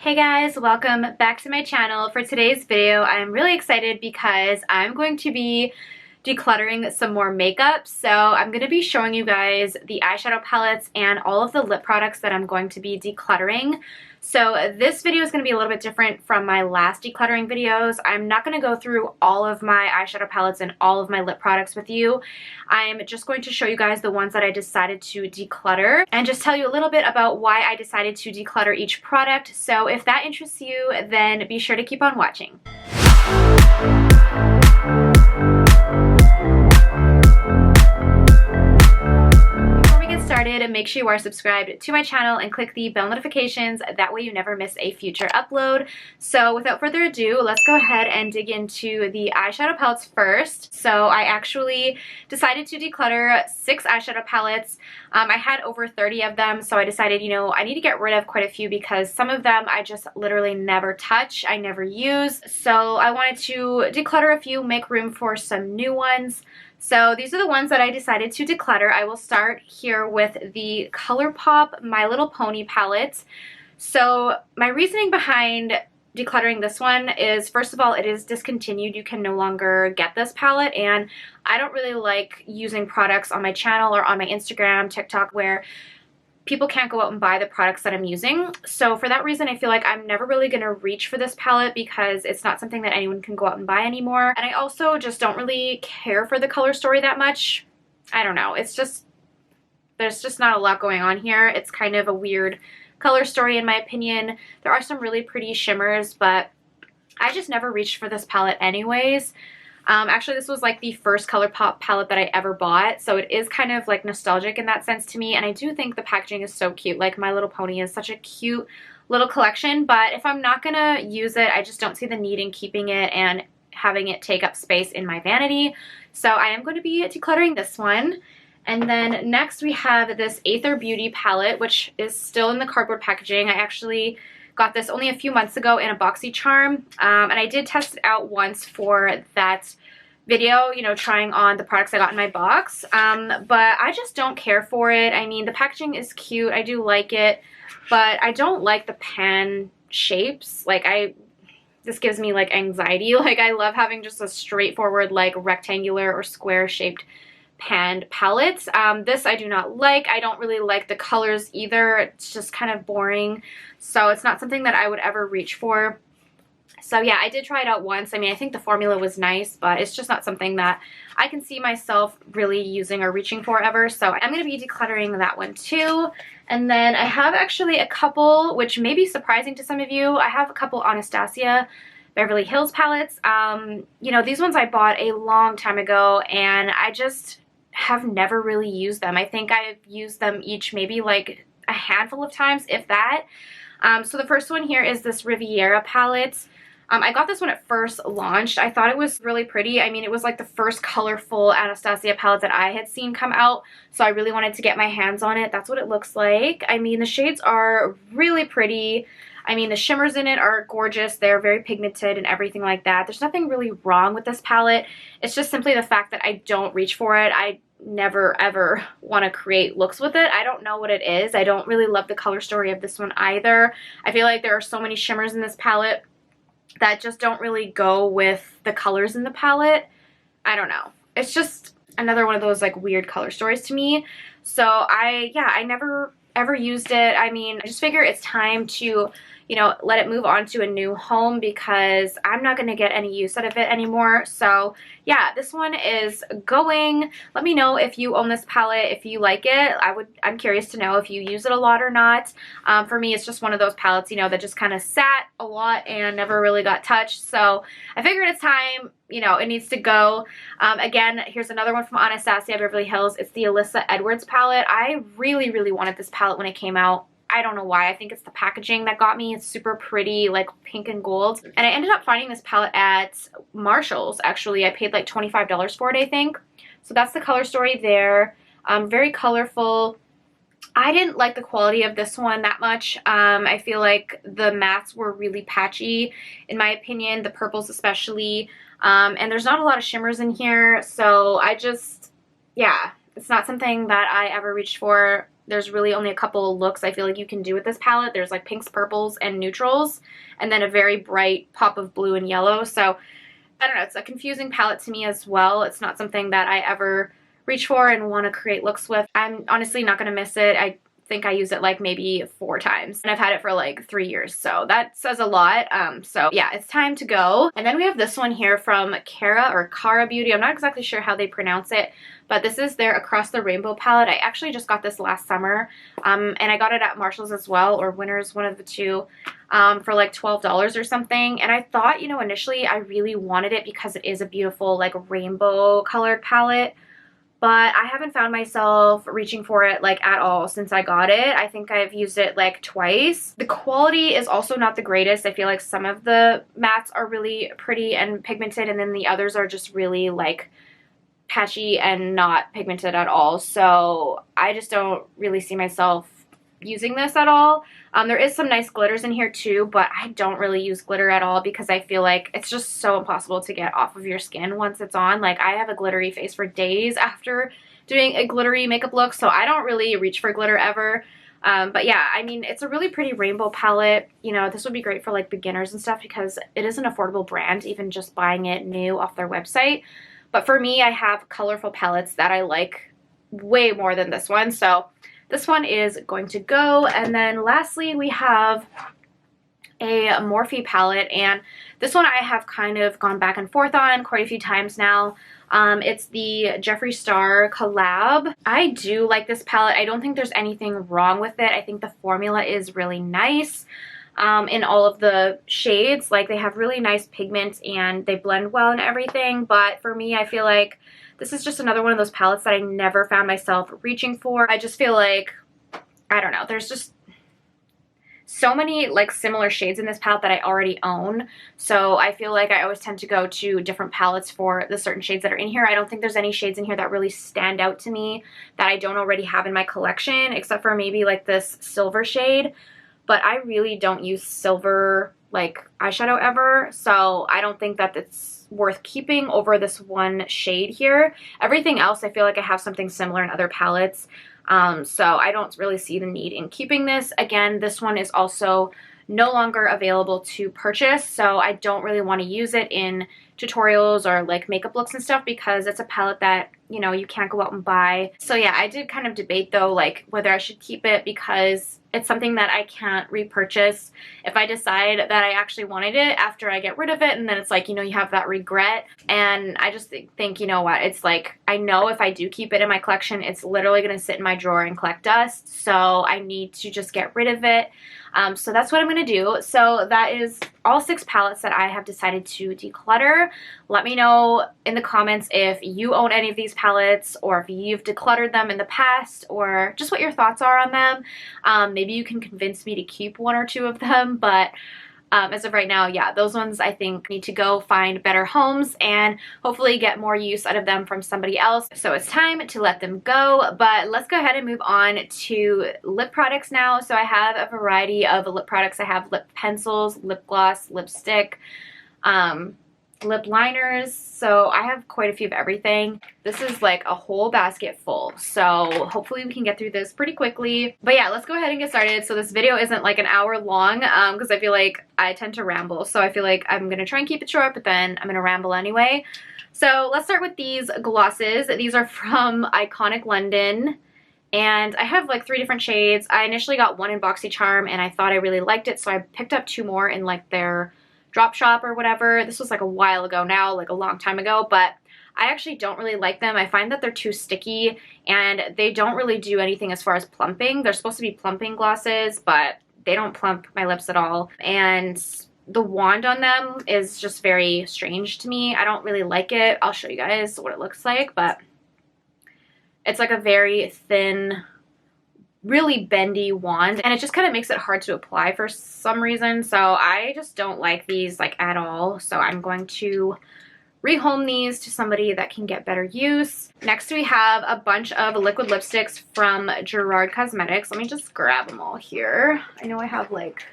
Hey guys, welcome back to my channel. For today's video, I'm really excited because I'm going to be decluttering some more makeup. So I'm going to be showing you guys the eyeshadow palettes and all of the lip products that I'm going to be decluttering. So this video is going to be a little bit different from my last decluttering videos. I'm not going to go through all of my eyeshadow palettes and all of my lip products with you. I'm just going to show you guys the ones that I decided to declutter and just tell you a little bit about why I decided to declutter each product. So if that interests you, then be sure to keep on watching. Started, make sure you are subscribed to my channel and click the bell notifications. That way you never miss a future upload. So without further ado, let's go ahead and dig into the eyeshadow palettes first. So I actually decided to declutter 6 eyeshadow palettes. I had over 30 of them, so I decided, you know, I need to get rid of quite a few because some of them I just literally never touch, I never use. So I wanted to declutter a few, make room for some new ones. So these are the ones that I decided to declutter. I will start here with the ColourPop My Little Pony palette. So my reasoning behind decluttering this one is, first of all, it is discontinued. You can no longer get this palette, and I don't really like using products on my channel or on my Instagram, TikTok, where people can't go out and buy the products that I'm using. So for that reason, I feel like I'm never really going to reach for this palette because it's not something that anyone can go out and buy anymore. And I also just don't really care for the color story that much. I don't know. It's just, there's just not a lot going on here. It's kind of a weird color story in my opinion. There are some really pretty shimmers, but I just never reached for this palette anyways. Actually, this was like the first ColourPop palette that I ever bought, so it is kind of like nostalgic in that sense to me, and I do think the packaging is so cute. Like, My Little Pony is such a cute little collection, but if I'm not gonna use it, I just don't see the need in keeping it and having it take up space in my vanity. So I am going to be decluttering this one. And then next we have this Aether Beauty palette, which is still in the cardboard packaging. I actually got this only a few months ago in a BoxyCharm, and I did test it out once for that video, you know, trying on the products I got in my box, but I just don't care for it. I mean, the packaging is cute, I do like it, but I don't like the pan shapes. Like, this gives me like anxiety. Like, I love having just a straightforward like rectangular or square shaped panned palettes. This I do not like. I don't really like the colors either. It's just kind of boring. So it's not something that I would ever reach for. So yeah, I did try it out once. I mean, I think the formula was nice, but it's just not something that I can see myself really using or reaching for ever. So I'm going to be decluttering that one too. And then I have actually a couple, which may be surprising to some of you. I have a couple Anastasia Beverly Hills palettes. You know, these ones I bought a long time ago, and I just have never really used them. I think I've used them each maybe like a handful of times, if that. So the first one here is this Riviera palette. I got this when it first launched. I thought it was really pretty. I mean, it was like the first colorful Anastasia palette that I had seen come out, so I really wanted to get my hands on it. That's what it looks like. I mean, the shades are really pretty. I mean, the shimmers in it are gorgeous. They're very pigmented and everything like that. There's nothing really wrong with this palette. It's just simply the fact that I don't reach for it. I never ever want to create looks with it. I don't know what it is. I don't really love the color story of this one either. I feel like there are so many shimmers in this palette that just don't really go with the colors in the palette. I don't know. It's just another one of those like weird color stories to me. So I never ever used it. I mean, I just figure it's time to, you know, let it move on to a new home because I'm not going to get any use out of it anymore. So yeah, this one is going. Let me know if you own this palette, if you like it. I'm curious to know if you use it a lot or not. For me, it's just one of those palettes, you know, that just kind of sat a lot and never really got touched. So I figured it's time, you know, it needs to go. Again, here's another one from Anastasia Beverly Hills. It's the Alyssa Edwards palette. I really, really wanted this palette when it came out. I don't know why. I think it's the packaging that got me. It's super pretty, like pink and gold. And I ended up finding this palette at Marshall's, actually. I paid like $25 for it, I think. So that's the color story there. Very colorful. I didn't like the quality of this one that much. I feel like the mattes were really patchy, in my opinion, the purples especially. And there's not a lot of shimmers in here, so I just, yeah, it's not something that I ever reached for. there's really only a couple of looks I feel like you can do with this palette. There's like pinks, purples, and neutrals, and then a very bright pop of blue and yellow. So I don't know, it's a confusing palette to me as well. It's not something that I ever reach for and want to create looks with. I'm honestly not going to miss it. I think I used it like maybe 4 times, and I've had it for like 3 years, so that says a lot. So yeah, it's time to go. And then we have this one here from Cara Beauty. I'm not exactly sure how they pronounce it, but this is their Across the Rainbow palette. I actually just got this last summer, and I got it at Marshall's as well, or Winners, one of the two, for like $12 or something. And I thought, you know, initially I really wanted it because it is a beautiful like rainbow colored palette, but I haven't found myself reaching for it like at all since I got it. I think I've used it like twice. The quality is also not the greatest. I feel like some of the mattes are really pretty and pigmented, and then the others are just really like patchy and not pigmented at all. So I just don't really see myself using this at all. There is some nice glitters in here too, but I don't really use glitter at all because I feel like it's just so impossible to get off of your skin once it's on. Like, I have a glittery face for days after doing a glittery makeup look, so I don't really reach for glitter ever. But yeah, I mean, it's a really pretty rainbow palette. You know, this would be great for like beginners and stuff because it is an affordable brand, even just buying it new off their website. But for me, I have colorful palettes that I like way more than this one, so this one is going to go. And then lastly, we have a Morphe palette, and this one I have kind of gone back and forth on quite a few times now. It's the Jeffree Star collab. I do like this palette. I don't think there's anything wrong with it. I think the formula is really nice in all of the shades. Like, they have really nice pigment and they blend well and everything, but for me, I feel like this is just another one of those palettes that I never found myself reaching for. I just feel like, I don't know, there's just so many like similar shades in this palette that I already own. So I feel like I always tend to go to different palettes for the certain shades that are in here. I don't think there's any shades in here that really stand out to me that I don't already have in my collection, except for maybe like this silver shade. But I really don't use silver like eyeshadow ever, so I don't think that it's worth keeping over this one shade here. Everything else I feel like I have something similar in other palettes, so I don't really see the need in keeping this. Again, this one is also no longer available to purchase, so I don't really want to use it in tutorials or like makeup looks and stuff because it's a palette that, you know, you can't go out and buy. So yeah, I did kind of debate though, like whether I should keep it because it's something that I can't repurchase if I decide that I actually wanted it after I get rid of it, and then it's like, you know, you have that regret. And I just think, you know what, it's like, I know if I do keep it in my collection, it's literally going to sit in my drawer and collect dust, so I need to just get rid of it. So that's what I'm going to do. So that is all 6 palettes that I have decided to declutter. Let me know in the comments if you own any of these palettes, or if you've decluttered them in the past, or just what your thoughts are on them. Maybe you can convince me to keep 1 or 2 of them, but as of right now, yeah, those ones I think need to go find better homes and hopefully get more use out of them from somebody else. So it's time to let them go. But let's go ahead and move on to lip products now. So I have a variety of lip products. I have lip pencils, lip gloss, lipstick, lip liners. So I have quite a few of everything. This is like a whole basket full, so hopefully we can get through this pretty quickly. But yeah, let's go ahead and get started. So this video isn't like an hour long because I feel like I tend to ramble, so I feel like I'm gonna try and keep it short, but then I'm gonna ramble anyway. So let's start with these glosses. These are from Iconic London, and I have like 3 different shades. I initially got one in BoxyCharm and I thought I really liked it, so I picked up 2 more in like their drop shop or whatever. This was like a while ago now, like a long time ago, but I actually don't really like them. I find that they're too sticky and they don't really do anything as far as plumping. They're supposed to be plumping glosses, but they don't plump my lips at all. And the wand on them is just very strange to me. I don't really like it. I'll show you guys what it looks like, but it's like a very thin, really bendy wand, and it just kind of makes it hard to apply for some reason. So I just don't like these like at all. So I'm going to rehome these to somebody that can get better use. Next we have a bunch of liquid lipsticks from Gerard Cosmetics. Let me just grab them all here. I know I have like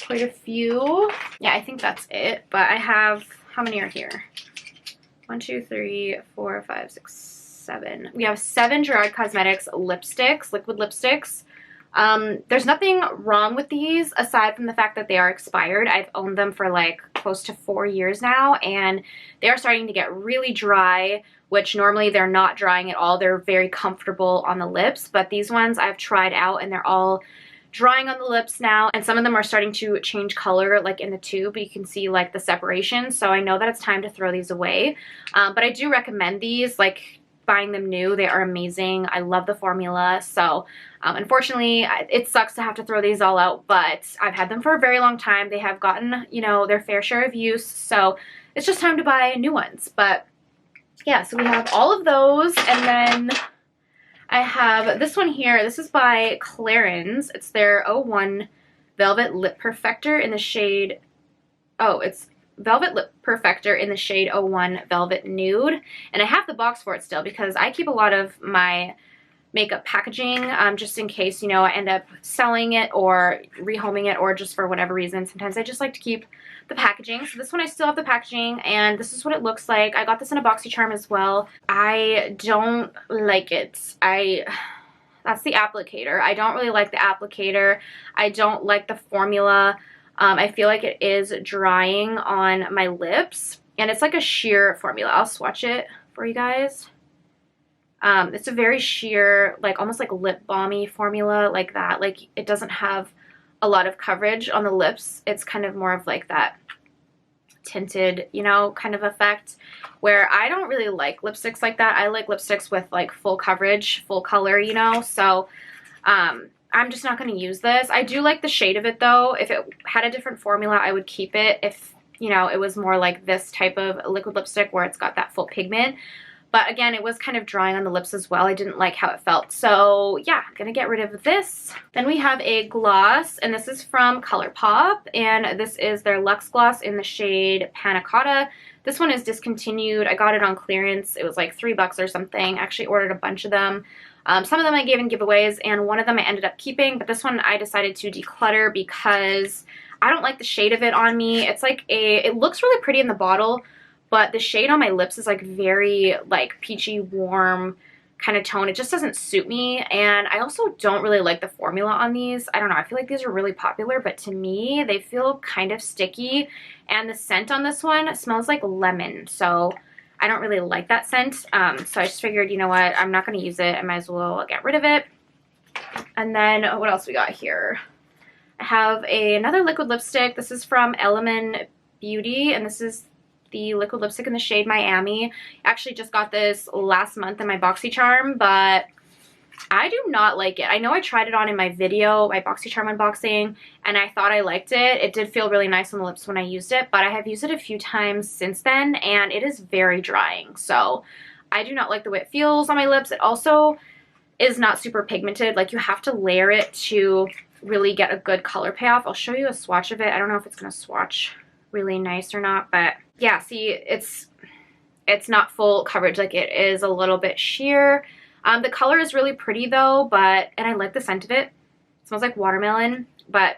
quite a few. Yeah, I think that's it, but I have, how many are here? 1, 2, 3, 4, 5, 6, 7. We have 7 Gerard Cosmetics lipsticks, liquid lipsticks. There's nothing wrong with these aside from the fact that they are expired. I've owned them for like close to 4 years now, and they are starting to get really dry, which normally they're not drying at all. They're very comfortable on the lips, but these ones I've tried out and they're all drying on the lips now, and some of them are starting to change color like in the tube. You can see like the separation, so I know that it's time to throw these away. But I do recommend these, like buying them new. They are amazing. I love the formula. So unfortunately it sucks to have to throw these all out, but I've had them for a very long time. They have gotten, you know, their fair share of use, so it's just time to buy new ones. But yeah, so we have all of those, and then I have this one here. This is by Clarins. It's their 01 Velvet Lip Perfector in the shade, it's Velvet Lip Perfector in the shade 01 Velvet Nude. And I have the box for it still because I keep a lot of my makeup packaging just in case, you know, I end up selling it or rehoming it, or just for whatever reason. Sometimes I just like to keep the packaging. So this one I still have the packaging, and this is what it looks like. I got this in a BoxyCharm as well. I don't like it. That's the applicator. I don't really like the applicator. I don't like the formula. I feel like it is drying on my lips, and it's like a sheer formula. I'll swatch it for you guys. It's a very sheer, like almost like lip balmy formula, like that. Like it doesn't have a lot of coverage on the lips. It's kind of more of like that tinted, you know, kind of effect, where I don't really like lipsticks like that. I like lipsticks with like full coverage, full color, you know. So I'm just not going to use this. I do like the shade of it though. If it had a different formula, I would keep it. If, you know, it was more like this type of liquid lipstick where it's got that full pigment. But again, it was kind of drying on the lips as well. I didn't like how it felt. So yeah, I'm gonna get rid of this. Then we have a gloss, and this is from ColourPop, and this is their Luxe Gloss in the shade Panna Cotta. This one is discontinued. I got it on clearance. It was like $3 or something. I actually ordered a bunch of them. Some of them I gave in giveaways, and one of them I ended up keeping, but this one I decided to declutter because I don't like the shade of it on me. It's like it looks really pretty in the bottle, but the shade on my lips is like very like peachy, warm kind of tone. It just doesn't suit me, and I also don't really like the formula on these. I don't know, I feel like these are really popular, but to me they feel kind of sticky, and the scent on this one smells like lemon, so I don't really like that scent. So I just figured, you know what, I'm not going to use it. I might as well get rid of it. And then what else we got here? I have another liquid lipstick. This is from Element Beauty, and this is the liquid lipstick in the shade Miami. I actually just got this last month in my BoxyCharm, but I do not like it. I know I tried it on in my video, my BoxyCharm unboxing, and I thought I liked it. It did feel really nice on the lips when I used it, but I have used it a few times since then, and it is very drying. So I do not like the way it feels on my lips. It also is not super pigmented. Like, you have to layer it to really get a good color payoff. I'll show you a swatch of it. I don't know if it's going to swatch really nice or not, but yeah, see, it's not full coverage. Like, it is a little bit sheer. The color is really pretty though, and I like the scent of it. It smells like watermelon, but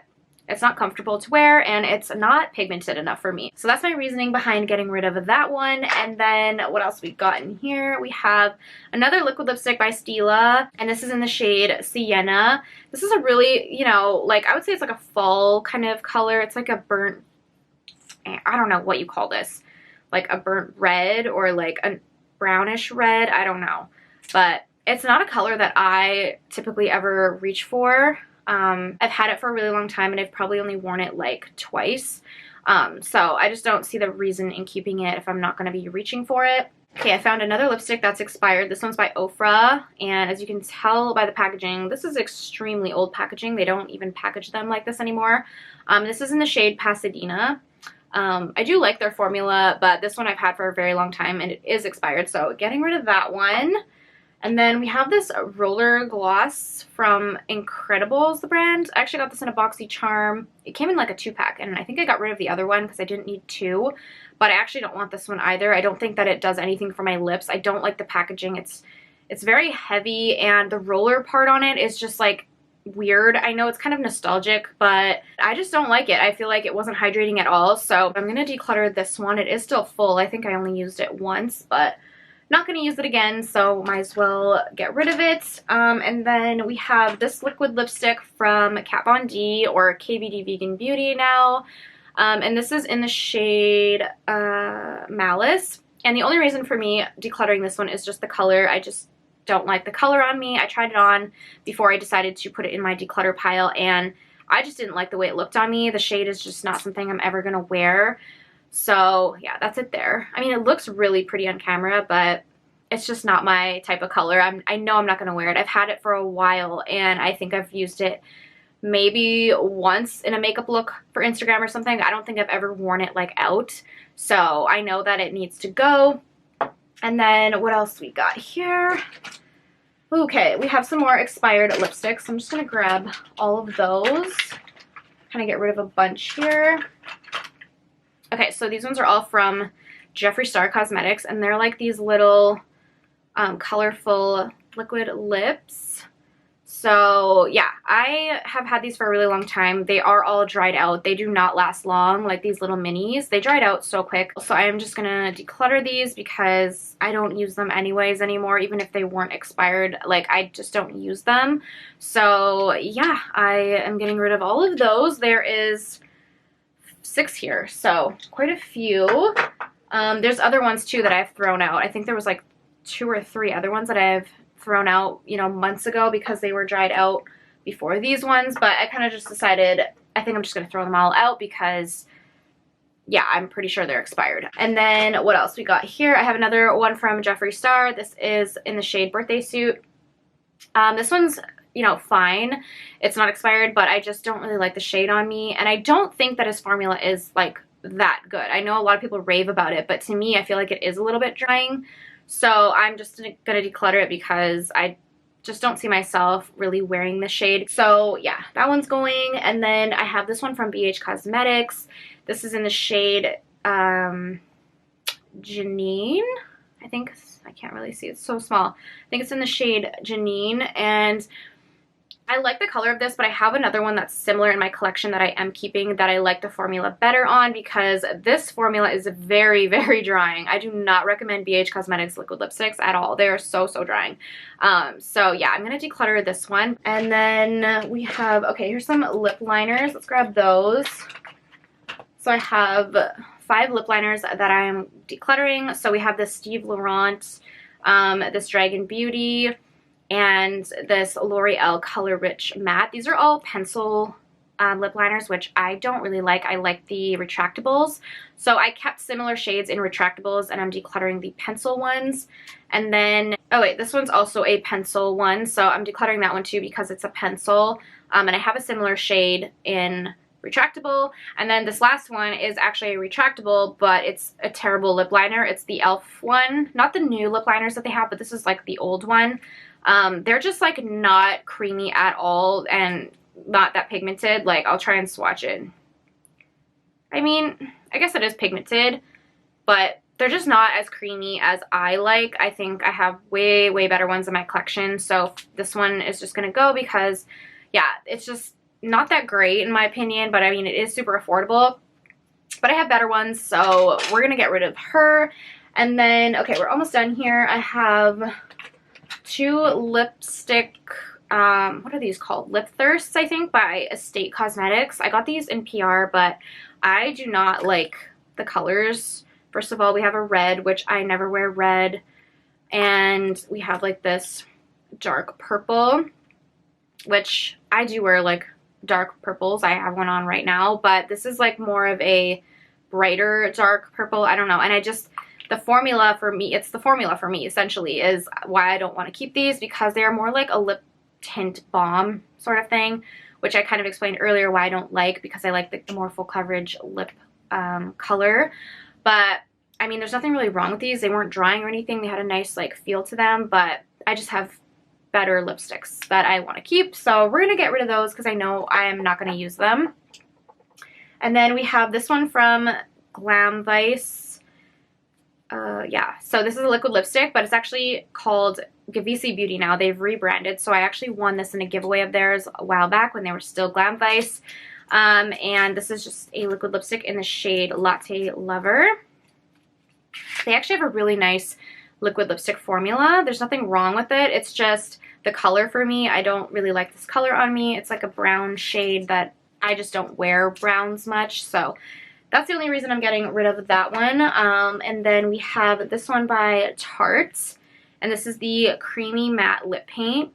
it's not comfortable to wear, and it's not pigmented enough for me. So that's my reasoning behind getting rid of that one. And then what else we got in here? We have another liquid lipstick by Stila, and this is in the shade Sienna. This is a really, you know, like, I would say it's like a fall kind of color. It's like a burnt, I don't know what you call this, like a burnt red or like a brownish red. I don't know, but it's not a color that I typically ever reach for. I've had it for a really long time, and I've probably only worn it like twice. So I just don't see the reason in keeping it if I'm not going to be reaching for it. Okay, I found another lipstick that's expired. This one's by Ofra, and as you can tell by the packaging, this is extremely old packaging. They don't even package them like this anymore. This is in the shade Pasadena. I do like their formula, but this one I've had for a very long time, and it is expired, so getting rid of that one. And then we have this roller gloss from Incredibles, the brand. I actually got this in a BoxyCharm. It came in like a 2-pack, and I think I got rid of the other one because I didn't need 2. But I actually don't want this one either. I don't think that it does anything for my lips. I don't like the packaging. It's very heavy, and the roller part on it is just like weird. I know it's kind of nostalgic, but I just don't like it. I feel like it wasn't hydrating at all. So I'm going to declutter this one. It is still full. I think I only used it once, but not going to use it again, so might as well get rid of it. And then we have this liquid lipstick from Kat Von D, or KVD Vegan Beauty now. And this is in the shade Malice. And the only reason for me decluttering this one is just the color. I just don't like the color on me. I tried it on before I decided to put it in my declutter pile, and I just didn't like the way it looked on me. The shade is just not something I'm ever going to wear. So yeah, that's it there. I mean, it looks really pretty on camera, but it's just not my type of color. I know I'm not going to wear it. I've had it for a while, and I think I've used it maybe once in a makeup look for Instagram or something. I don't think I've ever worn it like out. So I know that it needs to go. And then what else we got here? Okay, we have some more expired lipsticks. I'm just going to grab all of those. Kind of get rid of a bunch here. Okay, so these ones are all from Jeffree Star Cosmetics, and they're like these little colorful liquid lips. So yeah, I have had these for a really long time. They are all dried out. They do not last long, like these little minis. They dried out so quick. So I am just gonna declutter these because I don't use them anyways anymore, even if they weren't expired. Like, I just don't use them. So yeah, I am getting rid of all of those. There is 6 here, so quite a few. There's other ones too that I've thrown out. I think there was like 2 or 3 other ones that I've thrown out, you know, months ago because they were dried out before these ones, but I kind of just decided I think I'm just going to throw them all out because yeah, I'm pretty sure they're expired. And then what else we got here? I have another one from Jeffree Star. This is in the shade Birthday Suit. This one's, you know, fine. It's not expired, but I just don't really like the shade on me, and I don't think that his formula is like that good. I know a lot of people rave about it, but to me, I feel like it is a little bit drying. So I'm just gonna declutter it because I just don't see myself really wearing this shade. So yeah, that one's going. And then I have this one from BH Cosmetics. This is in the shade Janine. I think, I can't really see, it's so small. I think it's in the shade Janine, and I like the color of this, but I have another one that's similar in my collection that I am keeping that I like the formula better on, because this formula is very, very drying. I do not recommend BH Cosmetics liquid lipsticks at all. They are so, so drying. So yeah, I'm going to declutter this one. And then we have, okay, here's some lip liners. Let's grab those. So I have 5 lip liners that I am decluttering. So we have this Steve Laurent, this Dragon Beauty, and this L'Oreal Color Rich Matte. These are all pencil lip liners, which I don't really like. I like the retractables. So I kept similar shades in retractables, and I'm decluttering the pencil ones. And then, oh wait, this one's also a pencil one. So I'm decluttering that one too because it's a pencil. And I have a similar shade in retractable. And then this last one is actually a retractable, but it's a terrible lip liner. It's the e.l.f. one. Not the new lip liners that they have, but this is like the old one. They're just like not creamy at all and not that pigmented. Like, I'll try and swatch it. I mean, I guess it is pigmented, but they're just not as creamy as I like. I think I have way, way better ones in my collection. So this one is just going to go because, yeah, it's just not that great in my opinion, but I mean, it is super affordable. But I have better ones, so we're going to get rid of her. And then, okay, we're almost done here. I have 2 lipstick, what are these called? Lip Thirsts, I think, by Estate Cosmetics. I got these in PR, but I do not like the colors. First of all, we have a red, which I never wear red. And we have like this dark purple, which I do wear like dark purples. I have one on right now, but this is like more of a brighter dark purple. I don't know. And I just, the formula for me, it's the formula for me essentially is why I don't want to keep these, because they are more like a lip tint balm sort of thing, which I kind of explained earlier why I don't like, because I like the more full coverage lip color. But I mean, there's nothing really wrong with these. They weren't drying or anything. They had a nice like feel to them, but I just have better lipsticks that I want to keep. So we're going to get rid of those because I know I am not going to use them. And then we have this one from Glam Vice. Yeah, so this is a liquid lipstick, but it's actually called Gavisi Beauty now. They've rebranded. So I actually won this in a giveaway of theirs a while back when they were still Glam Vice. And this is just a liquid lipstick in the shade Latte Lover. They actually have a really nice liquid lipstick formula. There's nothing wrong with it. It's just the color for me. I don't really like this color on me. It's like a brown shade that I just don't wear browns much. So that's the only reason I'm getting rid of that one. And then we have this one by Tarte. And this is the Creamy Matte Lip Paint.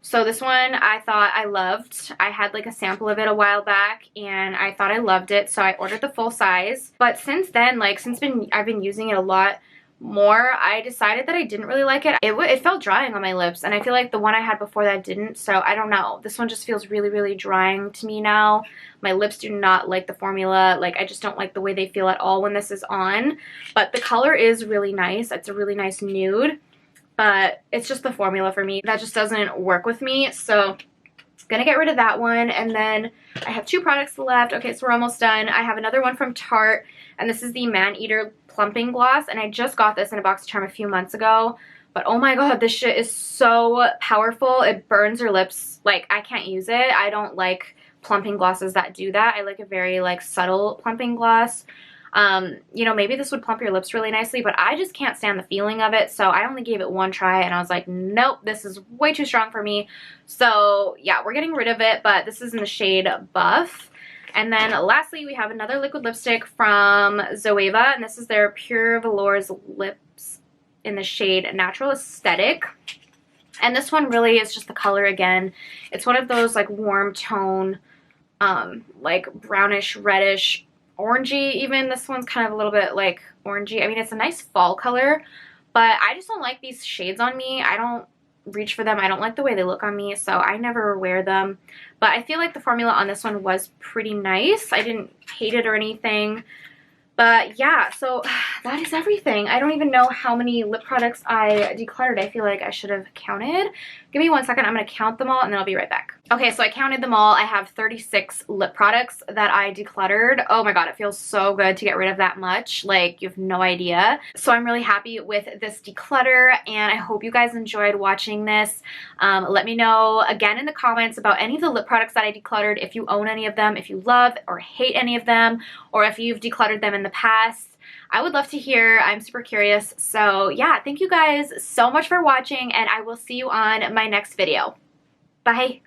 So this one I thought I loved. I had like a sample of it a while back and I thought I loved it. So I ordered the full size. But since then, like I've been using it a lot more, I decided that I didn't really like it. It felt drying on my lips, and I feel like the one I had before that didn't, so I don't know. This one just feels really, really drying to me now. My lips do not like the formula. Like, I just don't like the way they feel at all when this is on. But the color is really nice. It's a really nice nude, but it's just the formula for me that just doesn't work with me. So gonna get rid of that one. And then I have 2 products left. Okay, so we're almost done. I have another one from Tarte, and this is the Man Eater Plumping Gloss, and I just got this in a box of charm a few months ago. But oh my god, this shit is so powerful. It burns your lips. Like, I can't use it. I don't like plumping glosses that do that. I like a very like subtle plumping gloss. You know, maybe this would plump your lips really nicely, but I just can't stand the feeling of it. So I only gave it one try and I was like, nope, this is way too strong for me. So yeah, we're getting rid of it, but this is in the shade Buff. And then lastly, we have another liquid lipstick from Zoeva, and this is their Pure Velours Lips in the shade Natural Aesthetic. And this one really is just the color again. It's one of those like warm tone, like brownish, reddish, orangey even. This one's kind of a little bit like orangey. I mean, it's a nice fall color, but I just don't like these shades on me. I don't reach for them. I don't like the way they look on me, so I never wear them. But I feel like the formula on this one was pretty nice. I didn't hate it or anything. But yeah, so that is everything. I don't even know how many lip products I decluttered. I feel like I should have counted. Give me 1 second. I'm going to count them all and then I'll be right back. Okay, so I counted them all. I have 36 lip products that I decluttered. Oh my god, it feels so good to get rid of that much. Like, you have no idea. So I'm really happy with this declutter, and I hope you guys enjoyed watching this. Let me know again in the comments about any of the lip products that I decluttered, if you own any of them, if you love or hate any of them, or if you've decluttered them in the past. I would love to hear. I'm super curious. So yeah, thank you guys so much for watching, and I will see you on my next video. Bye.